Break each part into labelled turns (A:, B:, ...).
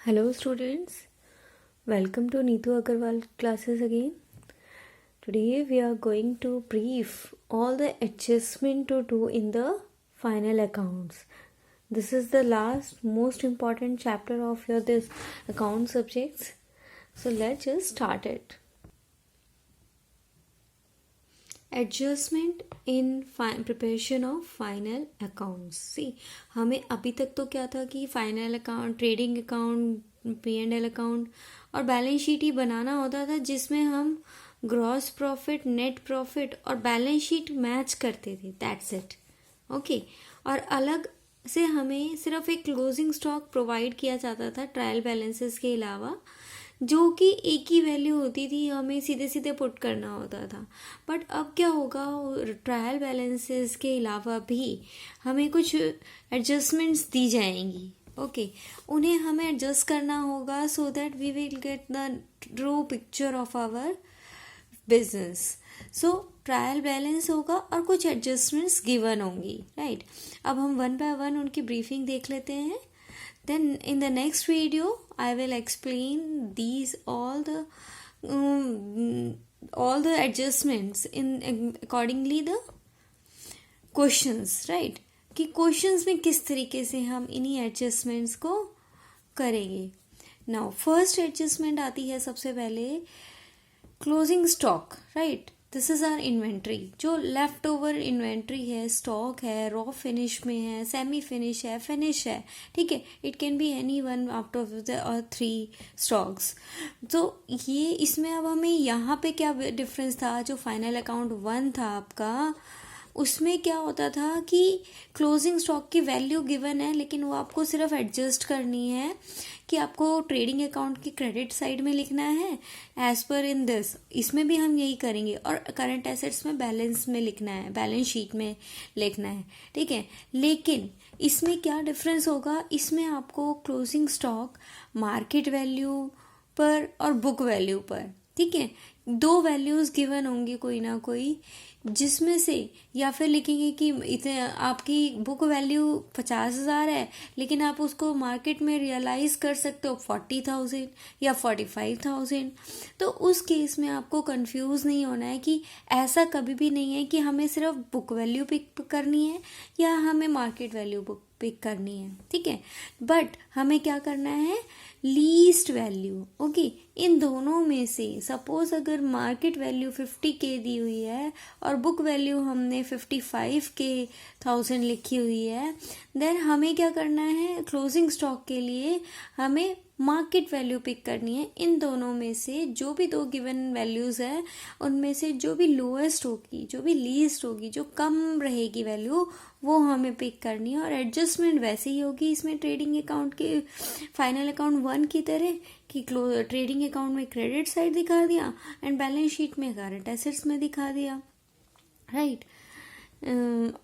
A: Hello students, welcome to Neetu Agarwal classes again. Today we are going to brief all the adjustment to do in the final accounts. This is the last most important chapter of your this account subjects. So let's just start it. Adjustment in preparation of final accounts. See हमें अभी तक तो क्या था कि final account, trading account, P&L account और balance sheet ही बनाना होता था, जिसमें हम ग्रॉस प्रॉफिट, नेट प्रॉफिट और बैलेंस शीट मैच करते थे. That's it. ओके. और अलग से हमें सिर्फ एक क्लोजिंग स्टॉक प्रोवाइड किया जाता था ट्रायल बैलेंसेस के अलावा, जो कि एक ही वैल्यू होती थी, हमें सीधे सीधे पुट करना होता था. बट अब क्या होगा, ट्रायल बैलेंसेस के अलावा भी हमें कुछ एडजस्टमेंट्स दी जाएंगी. ओके. उन्हें हमें एडजस्ट करना होगा so that we will get the true picture of our business. So trial balance होगा और कुछ एडजस्टमेंट्स गिवन होंगी. राइट. अब हम वन बाय वन उनकी ब्रीफिंग देख लेते हैं. Then in the next video I will explain these all the adjustments in accordingly the questions. Right. कि questions में किस तरीके से हम इन्हीं adjustments को करेंगे. Now first adjustment आती है सबसे पहले closing stock. Right. This is our inventory. जो लेफ्ट ओवर इन्वेंट्री है, स्टॉक है, रॉ फिनिश में है, सेमी फिनिश है, फिनिश है. ठीक है. It can be any one out of the 3 stocks. तो ये इसमें अब हमें यहाँ पे क्या डिफरेंस था, जो फाइनल अकाउंट 1 था आपका, उसमें क्या होता था कि क्लोजिंग स्टॉक की वैल्यू गिवन है, लेकिन वो आपको सिर्फ एडजस्ट करनी है कि आपको ट्रेडिंग अकाउंट की क्रेडिट साइड में लिखना है एज पर इन दिस. इसमें भी हम यही करेंगे. और करंट एसेट्स में बैलेंस में लिखना है, बैलेंस शीट में लिखना है. ठीक है. लेकिन इसमें क्या डिफरेंस होगा, इसमें आपको क्लोजिंग स्टॉक मार्केट वैल्यू पर और बुक वैल्यू पर, ठीक है, 2 वैल्यूज़ गिवन होंगी कोई ना कोई, जिसमें से या फिर लिखेंगे कि इतने आपकी बुक वैल्यू 50,000 है, लेकिन आप उसको मार्केट में रियलाइज़ कर सकते हो 40,000 या 45,000. तो उस केस में आपको कंफ्यूज नहीं होना है कि ऐसा कभी भी नहीं है कि हमें सिर्फ बुक वैल्यू पिक करनी है या हमें मार्केट वैल्यू पिक करनी है. ठीक है. बट हमें क्या करना है, लीस्ट वैल्यू. ओके. इन दोनों में से सपोज अगर मार्केट वैल्यू 50K दी हुई है और बुक वैल्यू हमने 55,000 लिखी हुई है, देन हमें क्या करना है, क्लोजिंग स्टॉक के लिए हमें मार्केट वैल्यू पिक करनी है. इन दोनों में से जो भी 2 गिवन वैल्यूज़ है, उनमें से जो भी लोएस्ट होगी, जो भी लीस्ट होगी, जो कम रहेगी वैल्यू, वो हमें पिक करनी है. और एडजस्टमेंट वैसे ही होगी इसमें ट्रेडिंग अकाउंट के फाइनल अकाउंट 1 की तरह कि ट्रेडिंग अकाउंट में क्रेडिट साइड दिखा दिया एंड बैलेंस शीट में करंट एसेट्स में दिखा दिया. राइट.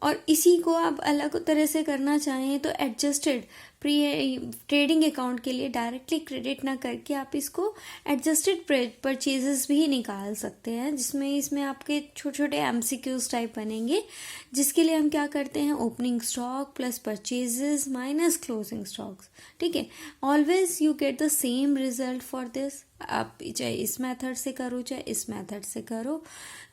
A: और इसी को आप अलग तरह से करना चाहें तो एडजस्टेड ट्रेडिंग अकाउंट के लिए डायरेक्टली क्रेडिट ना करके आप इसको एडजस्टेड परचेजेस भी निकाल सकते हैं, जिसमें इसमें आपके छोटे छोटे MCQs टाइप बनेंगे, जिसके लिए हम क्या करते हैं, opening stock plus purchases minus closing stocks. ठीक है. Always you get the same result for this. आप चाहे इस मेथड से करो चाहे इस मेथड से करो,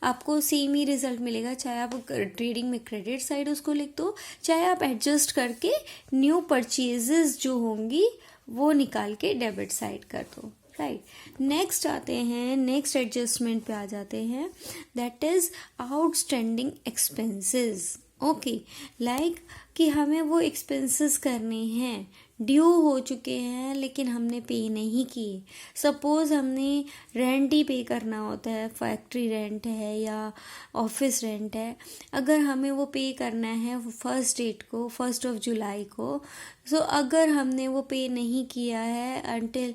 A: आपको सेम ही रिजल्ट मिलेगा. चाहे आप ट्रेडिंग में क्रेडिट साइड उसको लिख दो, चाहे आप एडजस्ट करके न्यू परचेजेस जो होंगी वो निकाल के डेबिट साइड कर दो. राइट. नेक्स्ट आते हैं, नेक्स्ट एडजस्टमेंट पे आ जाते हैं, that is outstanding expenses. Okay. Like कि हमें वो एक्सपेंसेस करने हैं, ड्यू हो चुके हैं लेकिन हमने पे नहीं किए. सपोज हमने रेंट ही पे करना होता है, फैक्ट्री रेंट है या ऑफिस रेंट है, अगर हमें वो पे करना है 1st डेट को, 1 जुलाई को, सो अगर हमने वो पे नहीं किया है अनटिल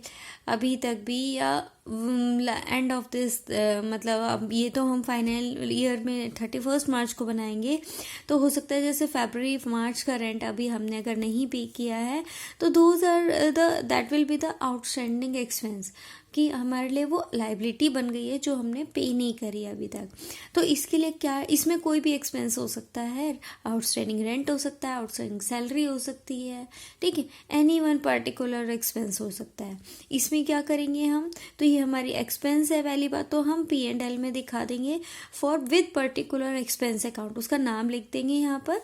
A: अभी तक भी, या एंड ऑफ दिस, मतलब अब ये तो हम फाइनल ईयर में 31 मार्च को बनाएंगे, तो हो सकता है जैसे फरवरी मार्च का रेंट अभी हमने अगर नहीं पे किया है, तो those are that will be the outstanding expense. कि हमारे लिए वो लाइबिलिटी बन गई है जो हमने पे नहीं करी अभी तक। तो इसके लिए क्या, इसमें कोई भी एक्सपेंस हो सकता है, आउटस्टैंडिंग रेंट हो सकता है, आउटस्टैंडिंग सैलरी हो सकती है, ठीक है, एनी वन पर्टिकुलर एक्सपेंस हो सकता है। इसमें क्या करेंगे हम, तो ये हमारी एक्सपेंस है पहली बात, तो हम P&L में दिखा देंगे for with particular expense account, उसका नाम लिख देंगे यहाँ पर।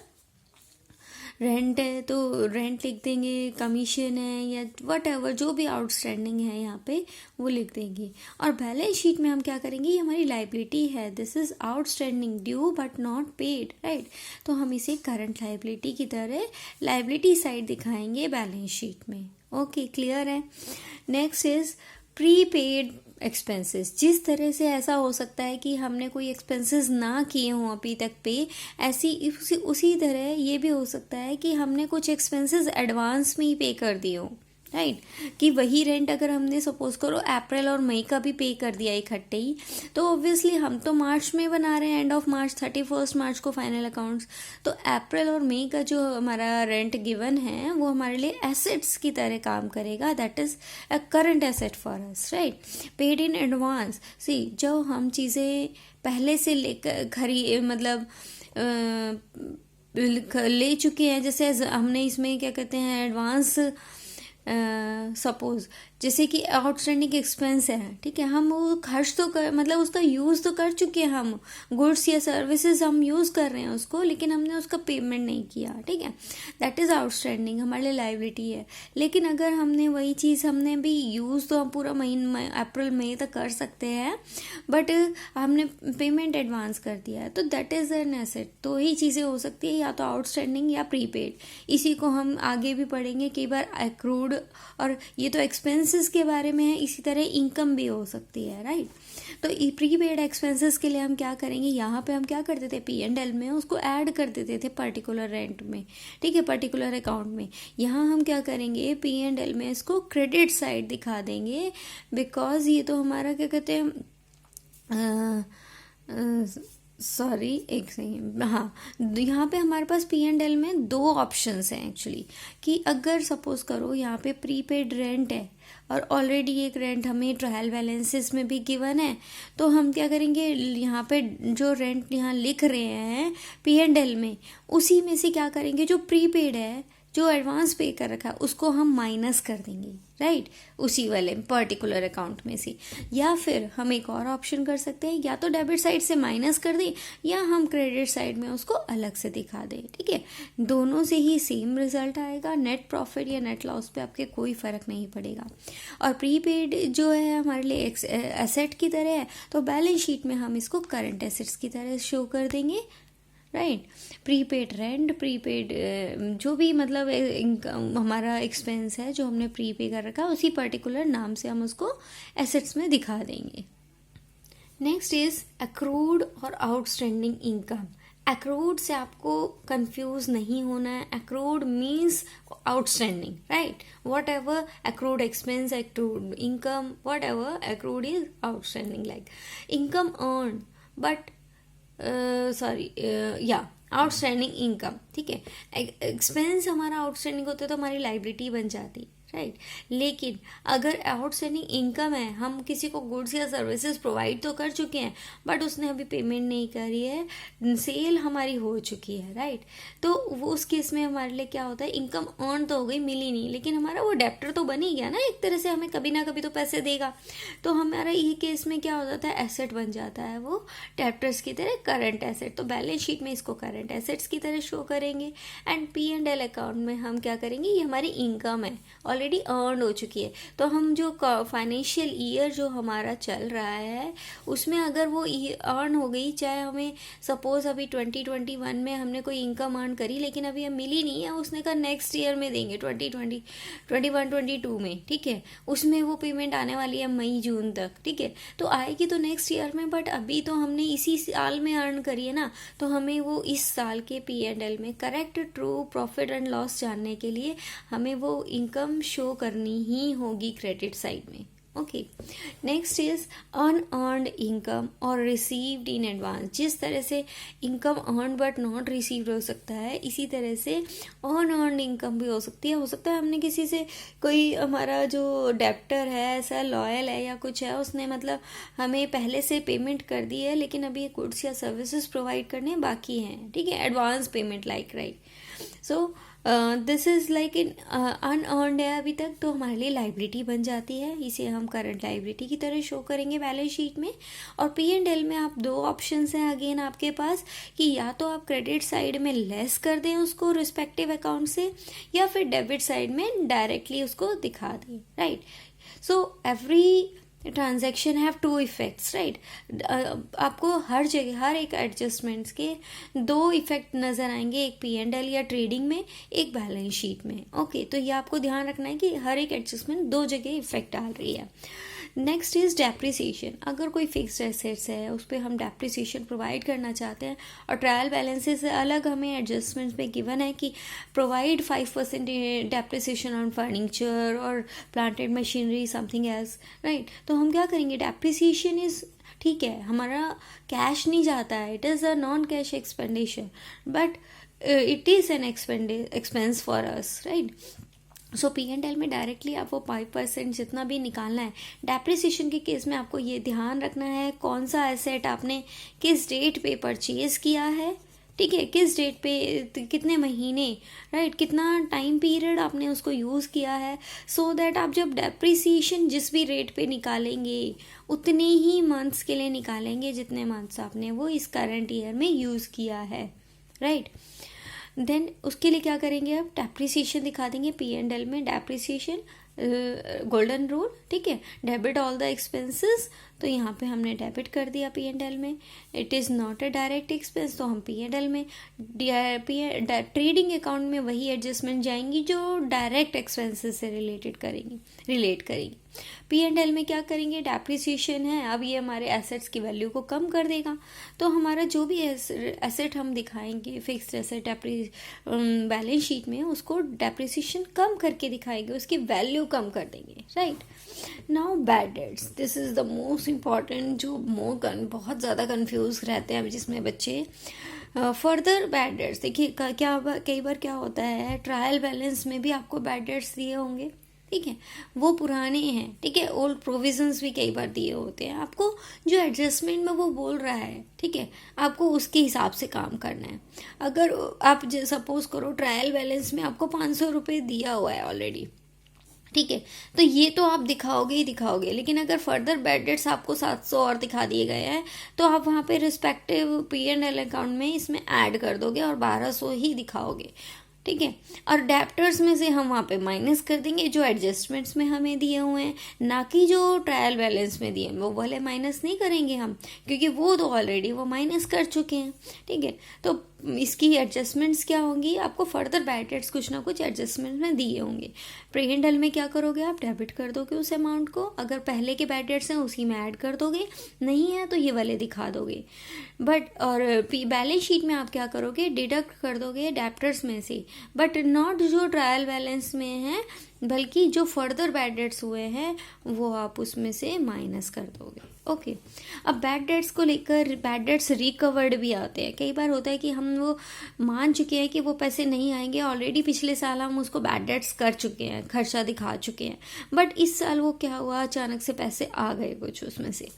A: रेंट है तो रेंट लिख देंगे, कमीशन है या वट एवर जो भी आउटस्टैंडिंग है यहाँ पे वो लिख देंगे। और बैलेंस शीट में हम क्या करेंगे, ये हमारी लाइबिलिटी है, this is outstanding due but not paid, right. तो हम इसे करंट लाइबिलिटी की तरह लाइबिलिटी साइड दिखाएंगे बैलेंस शीट में। ओके, क्लियर है। Next is prepaid expenses. जिस तरह से ऐसा हो सकता है कि हमने कोई एक्सपेंसेस ना किए हों अभी तक पे, ऐसी उसी तरह ये भी हो सकता है कि हमने कुछ एक्सपेंसेस एडवांस में ही पे कर दिए हों, राइट। कि वही रेंट अगर हमने सपोज करो अप्रैल और मई का भी पे कर दिया इकट्ठे ही, तो ऑब्वियसली हम तो मार्च में बना रहे हैं, एंड ऑफ मार्च 31 मार्च को फाइनल अकाउंट्स, तो अप्रैल और मई का जो हमारा रेंट गिवन है वो हमारे लिए एसेट्स की तरह काम करेगा, that is a current asset for us, right. Paid in advance. See, जब हम चीज़ें पहले से लेकर मतलब ले चुके हैं, जैसे हमने इसमें क्या कहते हैं एडवांस, सपोज जैसे कि आउटस्टैंडिंग एक्सपेंस है, ठीक है, हम वो खर्च तो कर मतलब उसका यूज़ तो कर चुके हैं, हम गुड्स या सर्विसेज हम यूज़ कर रहे हैं उसको, लेकिन हमने उसका पेमेंट नहीं किया, ठीक है, दैट इज़ आउटस्टैंडिंग, हमारे लिए लाइबिलिटी है। लेकिन अगर हमने वही चीज़ हमने भी यूज़ तो हम पूरा महीना अप्रैल मई तक कर सकते हैं, बट हमने पेमेंट एडवांस कर दिया है, तो दैट इज़ एन एसेट। तो ही चीज़ें हो सकती है, या तो आउटस्टैंडिंग या प्रीपेड। इसी को हम आगे भी पढ़ेंगे कई बार, एक्रूड, और ये तो एक्सपेंसेस के बारे में है, इसी तरह इनकम भी हो सकती है, राइट। तो प्रीपेड एक्सपेंसेस के लिए हम क्या करेंगे, यहाँ पे हम क्या करते थे P&L में उसको ऐड कर देते थे पर्टिकुलर रेंट में, ठीक है, पर्टिकुलर अकाउंट में। यहाँ हम क्या करेंगे P&L में इसको क्रेडिट साइड दिखा देंगे, बिकॉज ये तो हमारा क्या कहते हैं, सॉरी एक सेकेंड, हाँ, यहाँ पे हमारे पास P&L में दो ऑप्शंस हैं एक्चुअली, कि अगर सपोज करो यहाँ पे प्रीपेड रेंट है और ऑलरेडी एक रेंट हमें ट्रायल बैलेंसेस में भी गिवन है, तो हम क्या करेंगे, यहाँ पे जो रेंट यहाँ लिख रहे हैं P&L में, उसी में से क्या करेंगे, जो प्रीपेड है, जो एडवांस पे कर रखा है, उसको हम माइनस कर देंगे, राइट, उसी वाले पर्टिकुलर अकाउंट में से। या फिर हम एक और ऑप्शन कर सकते हैं, या तो डेबिट साइड से माइनस कर दें, या हम क्रेडिट साइड में उसको अलग से दिखा दें, ठीक है। दोनों से ही सेम रिजल्ट आएगा, नेट प्रॉफिट या नेट लॉस पे आपके कोई फ़र्क नहीं पड़ेगा। और प्रीपेड जो है हमारे लिए एसेट की तरह है, तो बैलेंस शीट में हम इसको करंट एसेट्स की तरह शो कर देंगे, राइट। प्रीपेड रेंट, प्रीपेड जो भी मतलब हमारा एक्सपेंस है जो हमने प्रीपे कर रखा है, उसी पर्टिकुलर नाम से हम उसको एसेट्स में दिखा देंगे। नेक्स्ट इज एक्रूड और आउटस्टैंडिंग इनकम। एक्रूड से आपको कंफ्यूज नहीं होना है, accrued means outstanding, right, what ever accrued expense, accrued income, what ever accrued is outstanding, like income earn but outstanding income, ठीक है। एक्सपेंस हमारा आउटस्टैंडिंग होता है तो हमारी लाइबिलिटी बन जाती, राइट। लेकिन अगर आउटस्टैंडिंग इनकम है, हम किसी को गुड्स या सर्विसेज प्रोवाइड तो कर चुके हैं बट उसने अभी पेमेंट नहीं करी है, सेल हमारी हो चुकी है, राइट, तो वो उस केस में हमारे लिए क्या होता है, इनकम अर्न तो हो गई, मिली नहीं, लेकिन हमारा वो डेप्टर तो बन ही गया ना, एक तरह से हमें कभी ना कभी तो पैसे देगा, तो हमारा ये केस में क्या हो जाता है, एसेट बन जाता है वो डेप्टर्स की तरह, करंट एसेट। तो बैलेंस शीट में इसको करंट एसेट्स की तरह शो करेंगे, एंड P&L अकाउंट में हम क्या करेंगे, ये हमारी इनकम है, ऑलरेडी अर्न हो चुकी है। तो हम जो फाइनेंशियल ईयर जो हमारा चल रहा है उसमें अगर वो अर्न हो गई, चाहे हमें सपोज अभी 2021 में हमने कोई इनकम अर्न करी लेकिन अभी हम मिली नहीं है, उसने कहा नेक्स्ट ईयर में देंगे 2020 21 22 में, ठीक है, उसमें वो पेमेंट आने वाली है मई जून तक, ठीक है, तो आएगी तो नेक्स्ट ईयर में, बट अभी तो हमने इसी साल में अर्न करी है ना, तो हमें वो इस साल के P&L में correct true profit and loss जानने के लिए हमें वो इनकम शो करनी ही होगी क्रेडिट साइड में, okay, next is unearned income और रिसीव्ड इन एडवांस। जिस तरह से income earn but not received हो सकता है, इसी तरह से अनअर्न्ड इनकम भी हो सकती है। हो सकता है हमने किसी से, कोई हमारा जो डेप्टर है ऐसा लॉयल है या कुछ है, उसने मतलब हमें पहले से पेमेंट कर दी है, लेकिन अभी गुड्स या सर्विसेज प्रोवाइड करने बाकी हैं, ठीक है, advance payment like, right. So this is like in unearned है अभी तक, तो हमारे लिए लाइबिलिटी बन जाती है। इसे हम करंट लाइबिलिटी की तरह शो करेंगे बैलेंस शीट में। और P&L में आप दो ऑप्शंस हैं अगेन आपके पास, कि या तो आप क्रेडिट साइड में लेस कर दें उसको रिस्पेक्टिव अकाउंट से, या फिर डेबिट साइड में डायरेक्टली उसको दिखा दें, right. So every transaction have two effects, right. आपको हर जगह हर एक एडजस्टमेंट्स के दो इफेक्ट नज़र आएंगे, एक P&L या ट्रेडिंग में, एक बैलेंस शीट में। ओके, तो ये आपको ध्यान रखना है कि हर एक एडजस्टमेंट दो जगह इफेक्ट डाल रही है। Next is depreciation. अगर कोई फिक्स्ड एसेट्स है उस पर हम डेप्रिसिएशन प्रोवाइड करना चाहते हैं, और ट्रायल बैलेंसेस से अलग हमें एडजस्टमेंट्स में गिवन है कि प्रोवाइड 5% डेप्रिसिएशन ऑन फर्नीचर और planted machinery something else, right. तो हम क्या करेंगे, डेप्रिसिएशन इज, ठीक है, हमारा कैश नहीं जाता है, it is a non cash expenditure, but it is N expense for us, right. So P&L में डायरेक्टली आप वो 5% जितना भी निकालना है। डेप्रिसिएशन के केस में आपको ये ध्यान रखना है कौन सा एसेट आपने किस डेट पे परचेज किया है, ठीक है, किस डेट पे, कितने महीने, राइट, कितना टाइम पीरियड आपने उसको यूज़ किया है, सो दैट आप जब डेप्रिसिएशन जिस भी रेट पे निकालेंगे उतने ही मंथ्स के लिए निकालेंगे जितने मंथ्स आपने वो इस करंट ईयर में यूज़ किया है, राइट। देन उसके लिए क्या करेंगे, आप डेप्रिसिएशन दिखा देंगे P&L में, डेप्रिसिएशन गोल्डन रूल, ठीक है, डेबिट ऑल द एक्सपेंसेस। तो यहाँ पे हमने डेबिट कर दिया P&L में। It is not a direct expense, तो हम P&L में, ट्रेडिंग अकाउंट में वही एडजस्टमेंट जाएंगी जो डायरेक्ट एक्सपेंसेस से रिलेट करेंगी। P&L में क्या करेंगे, डेप्रिसिएशन है, अब ये हमारे एसेट्स की वैल्यू को कम कर देगा, तो हमारा जो भी एसेट हम दिखाएंगे फिक्स्ड एसेट बैलेंस शीट में, उसको डेप्रिसिएशन कम करके दिखाएंगे, उसकी वैल्यू कम कर देंगे, right. Now bad debts, this is the most important, जो बहुत ज़्यादा कंफ्यूज रहते हैं जिसमें बच्चे। फर्दर बैड डेट्स, देखिए क्या कई बार क्या होता है, ट्रायल बैलेंस में भी आपको बैड डेट्स दिए होंगे, ठीक है, वो पुराने हैं, ठीक है, ओल्ड प्रोविजंस भी कई बार दिए होते हैं आपको, जो एडजस्टमेंट में वो बोल रहा है, ठीक है, आपको उसके हिसाब से काम करना है। अगर आप सपोज करो ट्रायल बैलेंस में आपको 500 रुपये दिया हुआ है ऑलरेडी, ठीक है, तो ये तो आप दिखाओगे ही दिखाओगे, लेकिन अगर फर्दर बैड डेट्स आपको 700 और दिखा दिए गए हैं, तो आप वहाँ पे रिस्पेक्टिव P&L अकाउंट में इसमें ऐड कर दोगे और 1200 ही दिखाओगे, ठीक है। और डेप्टर्स में से हम वहाँ पे माइनस कर देंगे जो एडजस्टमेंट्स में हमें दिए हुए हैं, ना कि जो ट्रायल बैलेंस में दिए हैं, वो वाले माइनस नहीं करेंगे हम, क्योंकि वो तो ऑलरेडी वो माइनस कर चुके हैं, ठीक है। तो इसकी एडजस्टमेंट्स क्या होंगी, आपको फर्दर बैड डेट्स कुछ ना कुछ एडजस्टमेंट में दिए होंगे। P&L में क्या करोगे, आप डेबिट कर दोगे उस अमाउंट को, अगर पहले के बैड डेट्स हैं उसी में ऐड कर दोगे, नहीं है तो ये वाले दिखा दोगे। बट और बैलेंस शीट में आप क्या करोगे, डिडक्ट कर दोगे डेप्टर्स में से, बट नॉट जो ट्रायल बैलेंस में है, बल्कि जो फर्दर बैड डेट्स हुए हैं वो आप उसमें से माइनस कर दोगे, ओके। अब बैड डेट्स को लेकर बैड डेट्स रिकवर्ड भी आते हैं। कई बार होता है कि हम वो मान चुके हैं कि वो पैसे नहीं आएंगे, ऑलरेडी पिछले साल हम उसको बैड डेट्स कर चुके हैं, खर्चा दिखा चुके हैं, बट इस साल वो क्या हुआ, अचानक से पैसे आ गए कुछ उसमें से,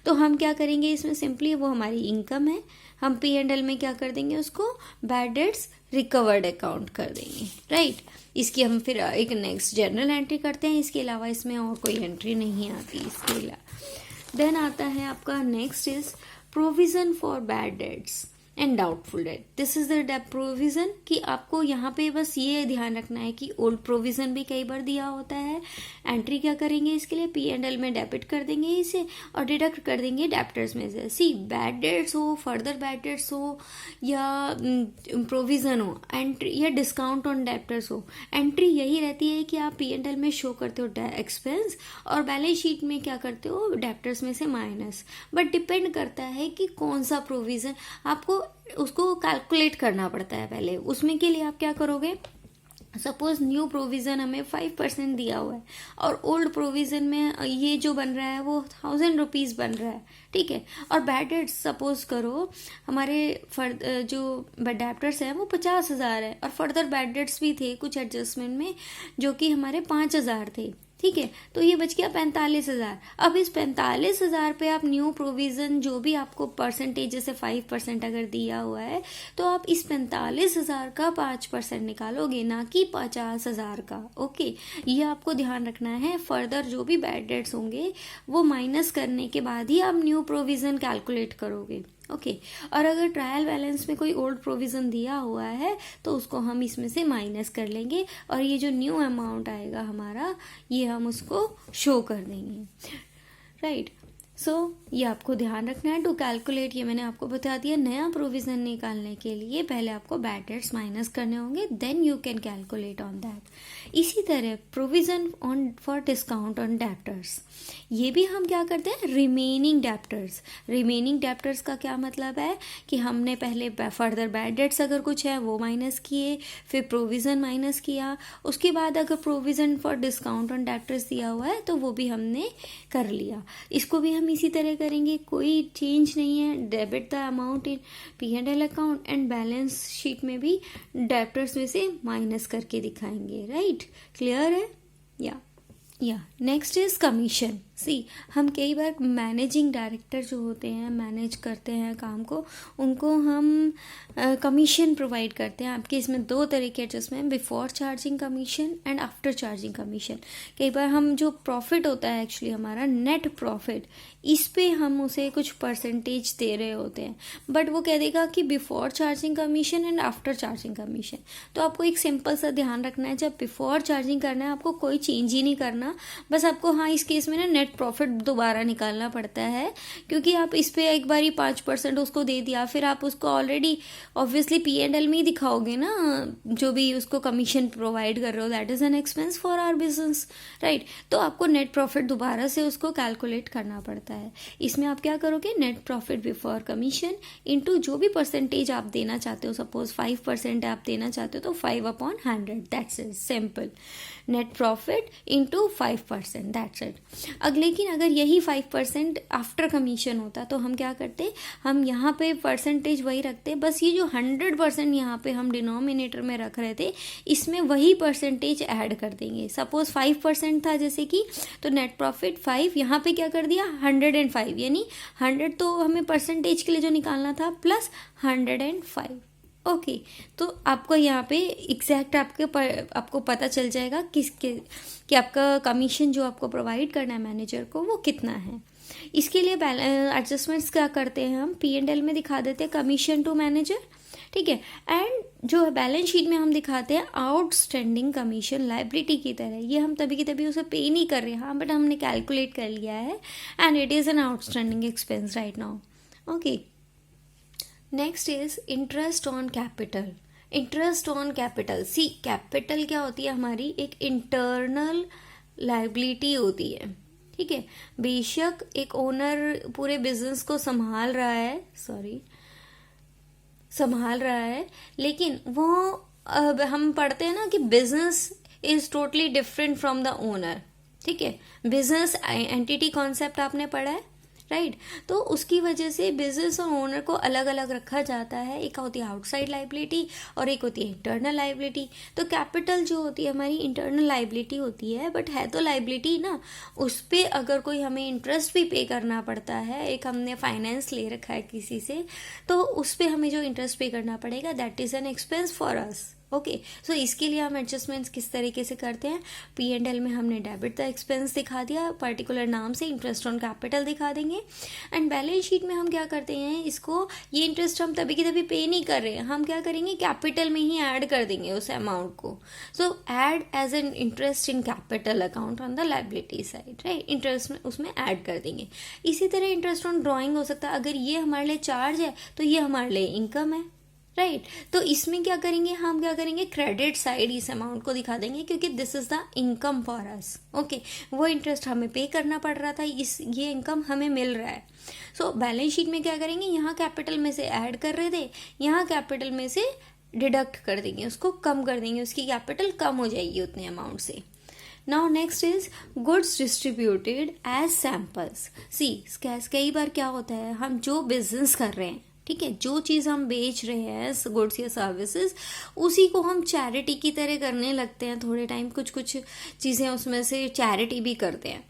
A: तो हम क्या करेंगे इसमें, सिंपली वो हमारी इनकम है, हम P&L में क्या कर देंगे, उसको बैड डेट्स रिकवर्ड अकाउंट कर देंगे, राइट। इसकी हम फिर एक नेक्स्ट जनरल एंट्री करते हैं, इसके अलावा इसमें और कोई एंट्री नहीं आती इसके अलावा। देन आता है आपका next is provision for bad debts and doubtful debt. This is the provision, कि आपको यहाँ पे बस ये ध्यान रखना है कि ओल्ड प्रोविजन भी कई बार दिया होता है। एंट्री क्या करेंगे इसके लिए, P&L में डेबिट कर देंगे इसे और डिडक्ट कर देंगे डेप्टर्स में से। सी बैड डेट्स हो, फर्दर बैड डेट्स हो, या प्रोविजन हो, एंट्री या डिस्काउंट ऑन डेप्टर्स हो, एंट्री यही रहती है कि आप P&L में शो करते हो एक्सपेंस और बैलेंस शीट में क्या करते हो, डेप्टर्स में से माइनस। बट डिपेंड करता है कि कौन सा प्रोविजन, आपको उसको कैलकुलेट करना पड़ता है पहले, उसमें के लिए आप क्या करोगे, सपोज न्यू प्रोविज़न हमें 5% दिया हुआ है और ओल्ड प्रोविज़न में ये जो बन रहा है वो 1000 रुपीज़ बन रहा है, ठीक है। और बैड डेट्स सपोज करो हमारे जो डेप्टर्स हैं वो 50,000 है और फर्दर बैड डेट्स भी थे कुछ एडजस्टमेंट में जो कि हमारे 5,000 थे, ठीक है। तो ये बच गया 45,000। अब इस 45,000 पे आप न्यू प्रोविज़न जो भी आपको परसेंटेज जैसे 5% अगर दिया हुआ है तो आप इस 45,000 का 5% निकालोगे, ना कि 50,000 का। ओके, ये आपको ध्यान रखना है। फर्दर जो भी बैड डेट्स होंगे वो माइनस करने के बाद ही आप न्यू प्रोविज़न कैलकुलेट करोगे। ओके, और अगर ट्रायल बैलेंस में कोई ओल्ड प्रोविज़न दिया हुआ है तो उसको हम इसमें से माइनस कर लेंगे और ये जो न्यू अमाउंट आएगा हमारा ये हम उसको शो कर देंगे, राइट। सो ये आपको ध्यान रखना है। टू कैलकुलेट, ये मैंने आपको बता दिया, नया प्रोविज़न निकालने के लिए पहले आपको बैड डेट्स माइनस करने होंगे, then you can calculate on that. इसी तरह provision on for discount on debtors, ये भी हम क्या करते हैं, रिमेनिंग डेप्टर्स। रिमेनिंग डेप्टर्स का क्या मतलब है कि हमने पहले फर्दर बैड डेट्स अगर कुछ है वो माइनस किए, फिर प्रोविज़न माइनस किया, उसके बाद अगर provision for discount on debtors दिया हुआ है तो वो भी हमने कर लिया। इसको भी हम इसी तरह करेंगे, कोई चेंज नहीं है। Debit the amount in P&L account and balance sheet में भी डेप्टर्स में से माइनस करके दिखाएंगे, राइट। क्लियर है? या नेक्स्ट इज कमीशन। सी, हम कई बार मैनेजिंग डायरेक्टर जो होते हैं, मैनेज करते हैं काम को, उनको हम कमीशन प्रोवाइड करते हैं। आपके इसमें दो तरीके adjustment, before charging commission and after charging commission. कई बार हम जो प्रॉफिट होता है एक्चुअली हमारा नेट प्रॉफिट, इस पे हम उसे कुछ परसेंटेज दे रहे होते हैं, बट वो कह देगा कि before charging commission and after charging commission. तो आपको एक सिंपल सा ध्यान रखना है, जब बिफोर चार्जिंग करना है आपको कोई चेंज ही नहीं करना, बस आपको हाँ इस केस में ना नेट प्रॉफिट दोबारा निकालना पड़ता है, क्योंकि आप इस पे एक बार ही 5% उसको दे दिया, फिर आप उसको ऑलरेडी ऑब्वियसली P&L में ही दिखाओगे ना, जो भी उसको कमीशन प्रोवाइड कर रहे हो, that is an expense for our business, right. तो आपको नेट प्रॉफिट दोबारा से उसको कैलकुलेट करना पड़ता है। इसमें आप क्या करोगे, net profit before commission into जो भी परसेंटेज आप देना चाहते हो, सपोज 5% आप देना चाहते हो तो 5/100, that's it, simple. Net profit into 5%, that's it. लेकिन अगर यही 5% आफ्टर कमीशन होता तो हम क्या करते, हम यहाँ पे परसेंटेज वही रखते, बस ये जो 100% यहाँ पे हम डिनोमिनेटर में रख रहे थे इसमें वही परसेंटेज ऐड कर देंगे। सपोज 5% था जैसे कि, तो नेट प्रॉफिट 5, यहाँ पे क्या कर दिया 105, यानी 100 तो हमें परसेंटेज के लिए जो निकालना था प्लस 105। ओके, तो आपको यहाँ पे एग्जैक्ट आपको पता चल जाएगा कि आपका कमीशन जो आपको प्रोवाइड करना है मैनेजर को वो कितना है। इसके लिए एडजस्टमेंट्स क्या करते हैं, हम P&L में दिखा देते हैं कमीशन टू मैनेजर, ठीक है, एंड जो बैलेंस शीट में हम दिखाते हैं आउटस्टैंडिंग कमीशन लाइबिलिटी की तरह। ये हम तभी की तभी उसे पे नहीं कर रहे, हाँ, बट हमने कैलकुलेट कर लिया है and it is an outstanding expense right now. Okay, next is interest on capital. Interest on capital, see capital क्या होती है, हमारी एक इंटरनल लाइबिलिटी होती है, ठीक है। बेशक एक ओनर पूरे बिजनेस को संभाल रहा है, लेकिन वो हम पढ़ते हैं ना कि business is totally different from the owner, ठीक है। बिजनेस एंटिटी कॉन्सेप्ट आपने पढ़ा है, राइट। तो उसकी वजह से बिजनेस और ओनर को अलग अलग रखा जाता है। एक होती है आउटसाइड लाइबिलिटी और एक होती है इंटरनल लाइबिलिटी। तो कैपिटल जो होती है हमारी इंटरनल लाइबिलिटी होती है, बट है तो लाइबिलिटी ना, उस पर अगर कोई हमें इंटरेस्ट भी पे करना पड़ता है, एक हमने फाइनेंस ले रखा है किसी से, तो उस पर हमें जो इंटरेस्ट पे करना पड़ेगा that is an expense for us. Okay, so इसके लिए हम एडजस्टमेंट्स किस तरीके से करते हैं, P&L में हमने डेबिट द एक्सपेंस दिखा दिया, पर्टिकुलर नाम से इंटरेस्ट ऑन कैपिटल दिखा देंगे, एंड बैलेंस शीट में हम क्या करते हैं, इसको ये इंटरेस्ट हम तभी की तभी पे नहीं कर रहे हैं, हम क्या करेंगे कैपिटल में ही ऐड कर देंगे उस अमाउंट को। So add as an interest in capital account on the liability side, right, interest में उसमें ऐड कर देंगे। इसी तरह इंटरेस्ट ऑन ड्रॉइंग हो सकता है, अगर ये हमारे लिए चार्ज है तो ये हमारे लिए इनकम है, राइट। तो इसमें क्या करेंगे, हम क्या करेंगे क्रेडिट साइड इस अमाउंट को दिखा देंगे, क्योंकि this is the income for us. Okay, वो इंटरेस्ट हमें पे करना पड़ रहा था, ये इनकम हमें मिल रहा है। सो बैलेंस शीट में क्या करेंगे, यहाँ कैपिटल में से ऐड कर रहे थे, यहाँ कैपिटल में से डिडक्ट कर देंगे, उसको कम कर देंगे, उसकी कैपिटल कम हो जाएगी उतने अमाउंट से. Now next is goods distributed as samples. See कई बार क्या होता है, हम जो बिजनेस कर रहे हैं, ठीक है, जो चीज़ हम बेच रहे हैं गुड्स या सर्विसेज, उसी को हम चैरिटी की तरह करने लगते हैं. थोड़े टाइम कुछ चीज़ें उसमें से चैरिटी भी करते हैं.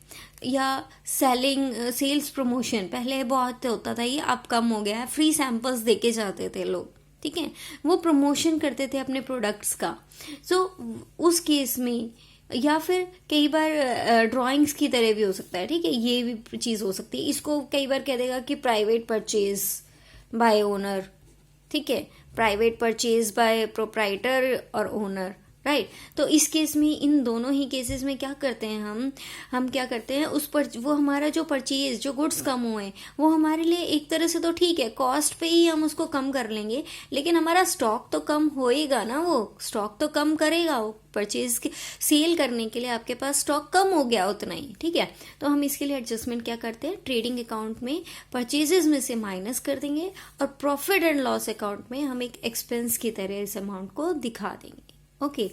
A: या सेल्स प्रमोशन पहले बहुत होता था, ये अब कम हो गया है. फ्री सैम्पल्स देके जाते थे लोग, ठीक है, वो प्रमोशन करते थे अपने प्रोडक्ट्स का. सो उस केस में, या फिर कई बार ड्राइंग्स की तरह भी हो सकता है, ठीक है, ये भी चीज़ हो सकती है. इसको कई बार कह देगा कि प्राइवेट परचेज बाय ओनर, ठीक है, प्राइवेट परचेज बाय प्रोप्राइटर और ओनर, राइट. तो इस केस में, इन दोनों ही केसेस में क्या करते हैं हम क्या करते हैं, उस पर वो हमारा जो परचेज, जो गुड्स कम हुए, वो हमारे लिए एक तरह से तो ठीक है, कॉस्ट पे ही हम उसको कम कर लेंगे, लेकिन हमारा स्टॉक तो कम होएगा ना, वो स्टॉक तो कम करेगा. वो परचेज के सेल करने के लिए आपके पास स्टॉक कम हो गया उतना ही, ठीक है. तो हम इसके लिए एडजस्टमेंट क्या करते हैं, ट्रेडिंग अकाउंट में परचेजेस में से माइनस कर देंगे, और प्रॉफिट एंड लॉस अकाउंट में हम एक एक्सपेंस की तरह इस अमाउंट को दिखा देंगे. ओके,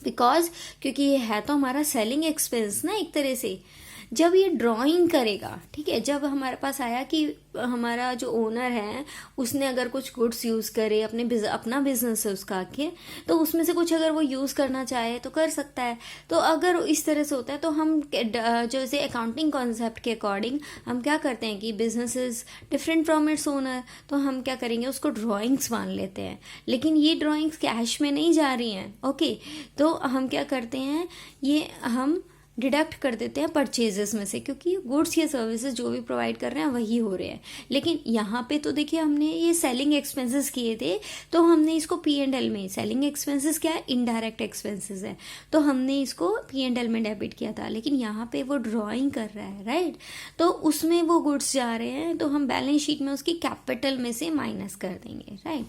A: बिकॉज क्योंकि ये है तो हमारा सेलिंग एक्सपेंस ना एक तरह से. जब ये ड्राइंग करेगा, ठीक है, जब हमारे पास आया कि हमारा जो ओनर है उसने अगर कुछ गुड्स यूज़ करे, अपना बिजनेस है उसका आके, तो उसमें से कुछ अगर वो यूज़ करना चाहे तो कर सकता है. तो अगर इस तरह से होता है तो हम जैसे अकाउंटिंग कॉन्सेप्ट के अकॉर्डिंग हम क्या करते हैं कि business is different from its owner, तो हम क्या करेंगे, उसको ड्राइंग्स मान लेते हैं. लेकिन ये ड्राइंग्स कैश में नहीं जा रही हैं. ओके, तो हम क्या करते हैं, ये हम डिडक्ट कर देते हैं परचेजेस में से, क्योंकि गुड्स या सर्विसेज जो भी प्रोवाइड कर रहे हैं वही हो रहे हैं. लेकिन यहाँ पे तो देखिए हमने ये सेलिंग एक्सपेंसेस किए थे, तो हमने इसको P&L में, सेलिंग एक्सपेंसेस क्या है, इनडायरेक्ट एक्सपेंसेस है, तो हमने इसको P&L में डेबिट किया था. लेकिन यहाँ पे वो ड्रॉइंग कर रहा है, राइट, तो उसमें वो गुड्स जा रहे हैं, तो हम बैलेंस शीट में उसकी कैपिटल में से माइनस कर देंगे, राइट.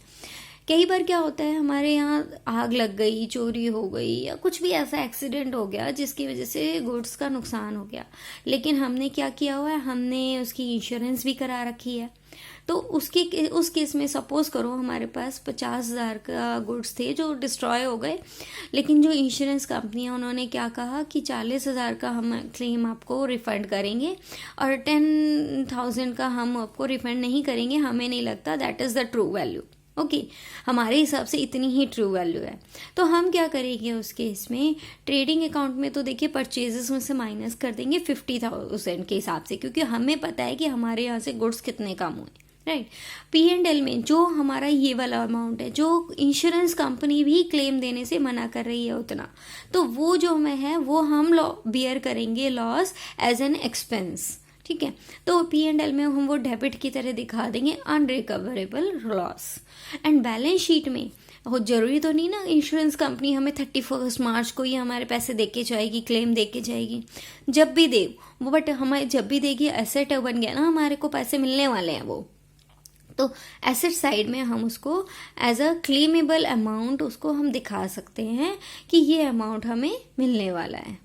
A: कई बार क्या होता है, हमारे यहाँ आग लग गई, चोरी हो गई, या कुछ भी ऐसा एक्सीडेंट हो गया जिसकी वजह से गुड्स का नुकसान हो गया, लेकिन हमने क्या किया हुआ है, हमने उसकी इंश्योरेंस भी करा रखी है. तो उस केस में सपोज करो हमारे पास 50,000 का गुड्स थे जो डिस्ट्रॉय हो गए, लेकिन जो इंश्योरेंस कंपनी है उन्होंने क्या कहा कि 40,000 का हम क्लेम आपको रिफंड करेंगे, और 10,000 का हम आपको रिफंड नहीं करेंगे, हमें नहीं लगता that is the true value. Okay, हमारे हिसाब से इतनी ही ट्रू वैल्यू है. तो हम क्या करेंगे उस केस में, ट्रेडिंग अकाउंट में तो देखिए परचेजेस में से माइनस कर देंगे 50,000 के हिसाब से, क्योंकि हमें पता है कि हमारे यहाँ से गुड्स कितने कम हुए, राइट. P&L में जो हमारा ये वाला अमाउंट है, जो इंश्योरेंस कंपनी भी क्लेम देने से मना कर रही है उतना, तो वो जो हमें है वो हम बियर करेंगे लॉस एज एन एक्सपेंस, ठीक है. तो P&L में हम वो डेबिट की तरह दिखा देंगे, unrecoverable loss. And balance sheet में हो, जरूरी तो नहीं ना इंश्योरेंस कंपनी हमें 31 मार्च को ही हमारे पैसे दे के जाएगी, क्लेम दे के जाएगी, जब भी दे वो, बट हमें जब भी देगी एसेट बन गया ना, हमारे को पैसे मिलने वाले हैं वो. तो एसेट साइड में हम उसको एज अ क्लेमेबल अमाउंट उसको हम दिखा सकते हैं कि ये अमाउंट हमें मिलने वाला है.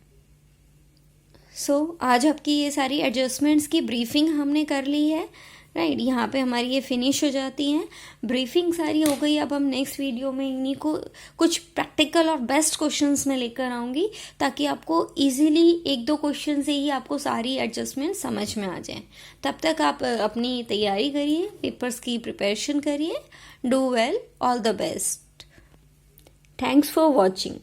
A: सो आज आपकी ये सारी एडजस्टमेंट्स की ब्रीफिंग हमने कर ली है, राइट. यहाँ पे हमारी ये फिनिश हो जाती हैं, ब्रीफिंग सारी हो गई. अब हम नेक्स्ट वीडियो में इन्हीं को कुछ प्रैक्टिकल और बेस्ट क्वेश्चंस में लेकर आऊँगी, ताकि आपको इजीली 1-2 क्वेश्चन से ही आपको सारी एडजस्टमेंट समझ में आ जाए. तब तक आप अपनी तैयारी करिए, पेपर्स की प्रिपरेशन करिए. Do well, all the best. Thanks for watching.